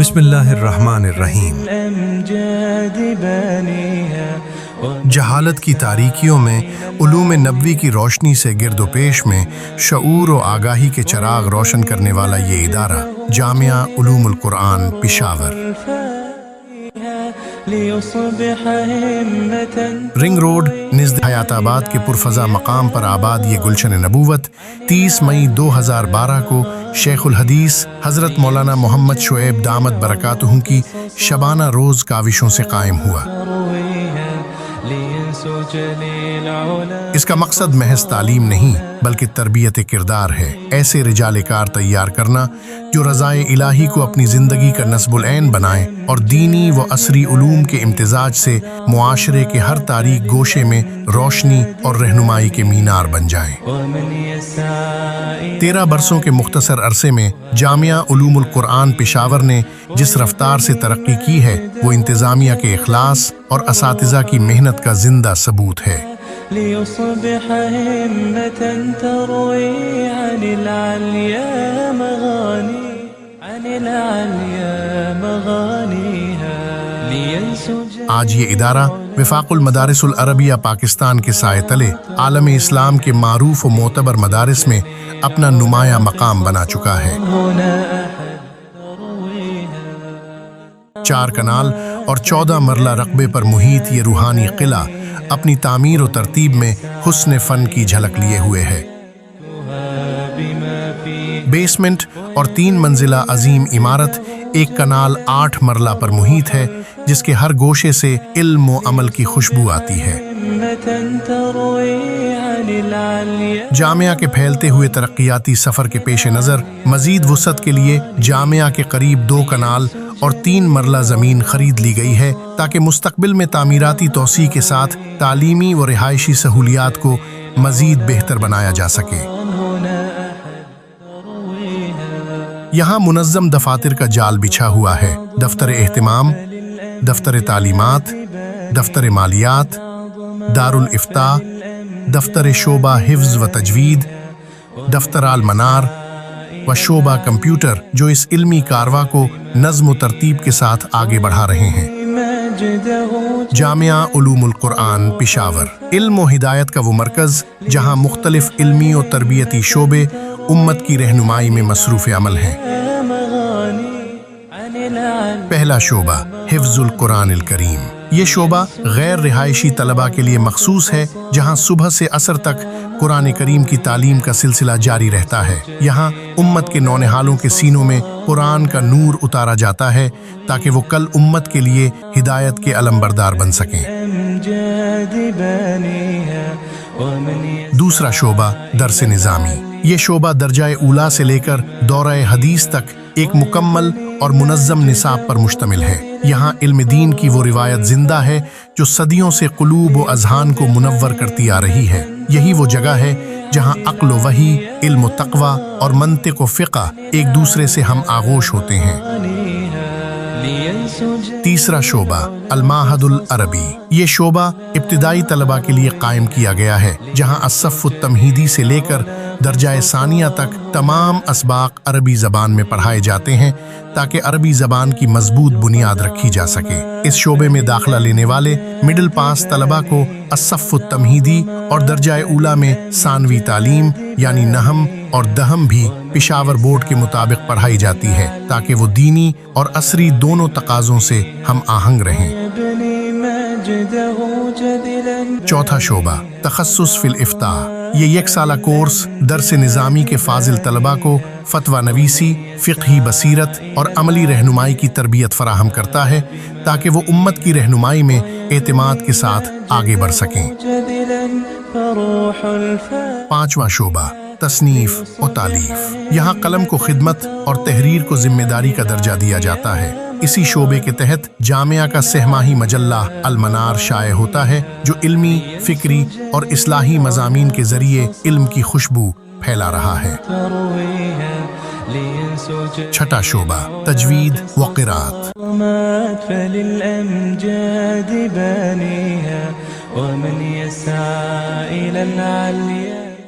بسم اللہ الرحمن الرحیم۔ جہالت کی تاریکیوں میں علوم نبوی کی روشنی سے گرد و پیش میں شعور و آگاہی کے چراغ روشن کرنے والا یہ ادارہ جامعہ علوم القرآن پشاور، رنگ روڈ نزد حیات آباد کے پرفضا مقام پر آباد یہ گلشن نبوت 30 مئی 2012 کو شیخ الحدیث حضرت مولانا محمد شعیب دامت برکاتہ کی شبانہ روز کاوشوں سے قائم ہوا۔ اس کا مقصد محض تعلیم نہیں بلکہ تربیت کردار ہے، ایسے رجال کار تیار کرنا جو رضائے الہی کو اپنی زندگی کا نصب العین بنائیں اور دینی و عصری علوم کے امتزاج سے معاشرے کے ہر تاریک گوشے میں روشنی اور رہنمائی کے مینار بن جائیں۔ 13 برسوں کے مختصر عرصے میں جامعہ علوم القرآن پشاور نے جس رفتار سے ترقی کی ہے وہ انتظامیہ کے اخلاص اور اساتذہ کی محنت کا زندہ ثبوت ہے۔ ليصبح همة تروي عن العليا مغانيها لينسج۔ آج یہ ادارہ وفاق المدارس العربیہ پاکستان کے سائے تلے عالم اسلام کے معروف و معتبر مدارس میں اپنا نمایاں مقام بنا چکا ہے۔ 4 کنال اور 14 مرلہ رقبے پر محیط یہ روحانی قلعہ اپنی تعمیر و ترتیب میں حسن فن کی جھلک لیے ہوئے ہے۔ بیسمنٹ اور 3 منزلہ عظیم عمارت 1 کنال 8 مرلہ پر محیط ہے، جس کے ہر گوشے سے علم و عمل کی خوشبو آتی ہے۔ جامعہ کے پھیلتے ہوئے ترقیاتی سفر کے پیش نظر مزید وسعت کے لیے جامعہ کے قریب 2 کنال اور 3 مرلہ زمین خرید لی گئی ہے تاکہ مستقبل میں تعمیراتی توسیع کے ساتھ تعلیمی و رہائشی سہولیات کو مزید بہتر بنایا جا سکے۔ یہاں منظم دفاتر کا جال بچھا ہوا ہے، دفتر اہتمام، دفتر تعلیمات، دفتر مالیات، دارالافتاء، دفتر شعبہ حفظ و تجوید، دفتر المنار و شعبہ کمپیوٹر جو اس علمی کارواں کو نظم و ترتیب کے ساتھ آگے بڑھا رہے ہیں۔ جامعہ علوم القرآن پشاور علم و ہدایت کا وہ مرکز جہاں مختلف علمی و تربیتی شعبے امت کی رہنمائی میں مصروف عمل ہیں۔ پہلا شعبہ حفظ القرآن الکریم، یہ شعبہ غیر رہائشی طلباء کے لیے مخصوص ہے جہاں صبح سے عصر تک قرآن کریم کی تعلیم کا سلسلہ جاری رہتا ہے۔ یہاں امت کے نونہالوں کے سینوں میں قرآن کا نور اتارا جاتا ہے تاکہ وہ کل امت کے لیے ہدایت کے علمبردار بن سکیں۔ دوسرا شعبہ درس نظامی، یہ شعبہ درجہ اولیٰ سے لے کر دورہ حدیث تک ایک مکمل اور منظم نصاب پر مشتمل ہے۔ یہاں علم دین کی وہ روایت زندہ ہے جو صدیوں سے قلوب و اذہان کو منور کرتی آ رہی ہے۔ یہی وہ جگہ ہے جہاں عقل و وحی، علم و تقوی اور منطق و فقہ ایک دوسرے سے ہم آغوش ہوتے ہیں۔ تیسرا شعبہ المعہد العربی، یہ شعبہ ابتدائی طلباء کے لیے قائم کیا گیا ہے جہاں الصف التمہیدی سے لے کر درجہ ثانیہ تک تمام اسباق عربی زبان میں پڑھائے جاتے ہیں تاکہ عربی زبان کی مضبوط بنیاد رکھی جا سکے۔ اس شعبے میں داخلہ لینے والے مڈل پاس طلباء کو الصف التمہیدی اور درجہ اولیٰ میں ثانوی تعلیم یعنی نہم اور دہم بھی پشاور بورڈ کے مطابق پڑھائی جاتی ہے تاکہ وہ دینی اور عصری دونوں تقاضوں سے ہم آہنگ رہیں۔ چوتھا شعبہ تخصص فی الافتاء، یہ 1 سالہ کورس درس نظامی کے فاضل طلباء کو فتویٰ نویسی، فقہی بصیرت اور عملی رہنمائی کی تربیت فراہم کرتا ہے تاکہ وہ امت کی رہنمائی میں اعتماد کے ساتھ آگے بڑھ سکیں۔ پانچواں شعبہ تصنیف و تالیف، یہاں قلم کو خدمت اور تحریر کو ذمہ داری کا درجہ دیا جاتا ہے۔ اسی شعبے کے تحت جامعہ کا 6 ماہی مجلہ المنار شائع ہوتا ہے جو علمی، فکری اور اصلاحی مضامین کے ذریعے علم کی خوشبو پھیلا رہا ہے۔ چھٹا شعبہ تجوید و قرات،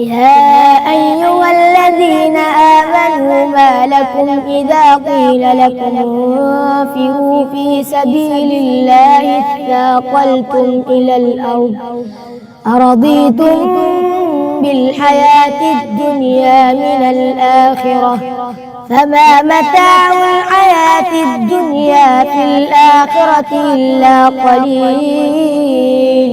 يا أيها الذين آمنوا ما لكم إذا قيل لكم انفروا في سبيل الله اثاقلتم إلى الأرض أرضيتم بالحياة الدنيا من الآخرة فما متاع الحياة الدنيا في الآخرة إلا قليل۔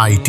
IT।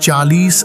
40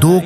2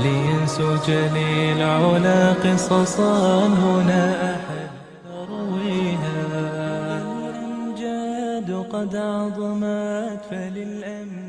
لينسج للعلا قصصا هنا أحد يرويها. الأمجاد قد عظمت فللأمجاد